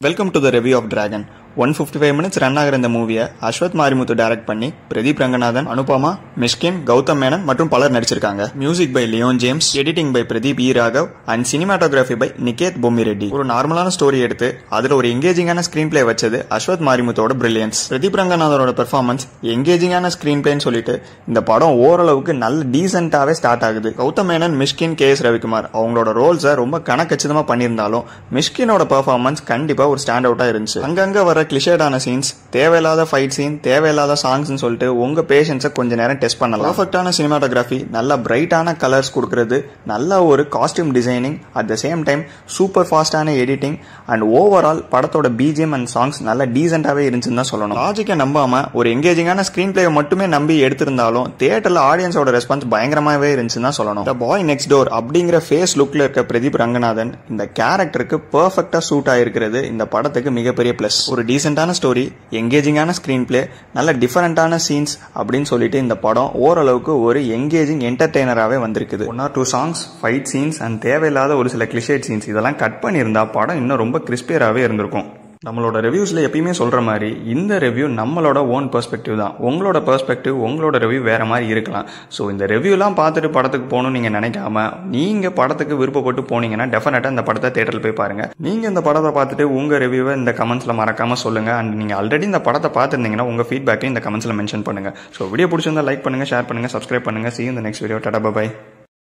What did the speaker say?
Welcome to the review of Dragon. 155 minutes run ஆகிற இந்த மூவியை அஸ்வத் மாரிமுத்து டைரக்ட் பண்ணி பிரதீப் ரங்கநாதன், அனுபமா, மிஷ்கின், கௌதம் மேனன் மற்றும் பலர் நடிச்சிருக்காங்க. Music by Leon James, editing by Pradeep E Raghav and cinematography by Niketh Bommireddy. ஒரு நார்மலான ஸ்டோரி எடுத்து அதுல ஒரு எங்கேஜிங்கான ஸ்கிரீன் பிளே வச்சது அஸ்வத் மாரிமுத்தோட பிரில்லியன்ஸ். பிரதீப் ரங்கநாதனோட பெர்ஃபார்மன்ஸ் எங்கேஜிங்கான ஸ்கிரீன் பிளேன்னு சொல்லிட்டு இந்த படம் ஓரளவுக்கு நல்ல டீசென்டாவே ஸ்டார்ட் ஆகுது. கௌதம் மேனன், மிஷ்கின், கே எஸ் ரவிக்குமார் அவங்களோட ரோல்ஸை ரொம்ப கணக்கச்சிதமா பண்ணியிருந்தாலும் மிஷ்கினோட பெர்ஃபார்மன்ஸ் கண்டிப்பா ஒரு ஸ்டாண்ட் அவுட்டா இருந்துச்சு. அங்கங்க வர கிளிஷேடான சீன்ஸ், தேவையில்லாத ஃபைட் சீன், தேவையில்லாத சாங்ஸ் சொல்லிட்டு உங்க பேஷன்ஸை கொஞ்ச நேரம் டெஸ்ட் பண்ணலாம். பர்ஃபெக்டான சினிமாட்டோகிராஃபி, நல்ல பிரைட்டான கலர்ஸ் கொடுக்கறது, நல்ல ஒரு costume designing, at the same time super ஃபாஸ்டான எடிட்டிங் அண்ட் ஓவரால் படத்தோட பிஜிஎம் அண்ட் சாங்ஸ் நல்ல டீசென்டாவே இருந்துச்சுன்னு தான் சொல்லணும். லாஜிக்கை நம்பாம ஒரு எங்கேஜிங்கான ஸ்கிரீன் பிளே மட்டுமே நம்பி எடுத்திருந்தாலும் தியேட்டர்ல ஆடியன்ஸோட ரெஸ்பான்ஸ் பயங்கரமாவே இருந்துச்சுன்னு தான் சொல்லணும். த பாய் நெக்ஸ்ட் டோர் அப்படிங்கிற ஃபேஸ் லுக்ல இருக்க பிரதீப் ரங்கநாதன் இந்த கேரக்டருக்கு பெர்ஃபெக்டா சூட் ஆயிருக்கிறது இந்த படத்துக்கு மிகப்பெரிய பிளஸ். ஒரு டீசென்டான ஸ்டோரி, எங்கேஜிங்கான ஸ்கிரீன் பிளே, நல்ல டிஃபரெண்டான சீன்ஸ் அப்படின்னு சொல்லிட்டு இந்த படம் ஓரளவுக்கு ஒரு எங்கேஜிங் என்டர்டெய்னராகவே வந்திருக்குது. 1 or 2 songs, fight scenes and தேவையில்லாத ஒரு சில கிளிஷேட் சீன்ஸ் இதெல்லாம் கட் பண்ணியிருந்தா படம் இன்னும் ரொம்ப கிறிஸ்பியராகவே இருந்திருக்கும். நம்மளோட ரிவ்யூஸ்ல எப்பயுமே சொல்ற மாதிரி இந்த ரிவ்யூ நம்மளோட ஓன் பெர்ஸ்பெக்டிவ் தான். உங்களோட பெர்ஸ்பெக்டிவ், உங்களோட ரிவ்யூ வேற மாதிரி இருக்கலாம். ஸோ இந்த ரிவ்யூலாம் பார்த்துட்டு படத்துக்கு போகணும்னு நீங்க நினைக்காம நீங்க படத்துக்கு விருப்பப்பட்டு போனீங்கன்னா டெஃபினட்டா இந்த படத்தை தியேட்டர்ல போய் பாருங்க. நீங்க இந்த படத்தை பார்த்துட்டு உங்க ரிவ்யூவை இந்த கமெண்ட்ஸ்ல மறக்காம சொல்லுங்க. அண்ட் நீங்க ஆல்ரெடி இந்த படத்தை பார்த்துருந்தீங்கன்னா உங்க ஃபீட்பேக்கை இந்த கமெண்ட்ஸ்ல மென்ஷன் பண்ணுங்க. ஸோ வீடியோ பிடிச்சிருந்தா லைக் பண்ணுங்க, ஷேர் பண்ணுங்க, சப்ஸ்கிரைப் பண்ணுங்க. See you in the next video. Tata, bye bye.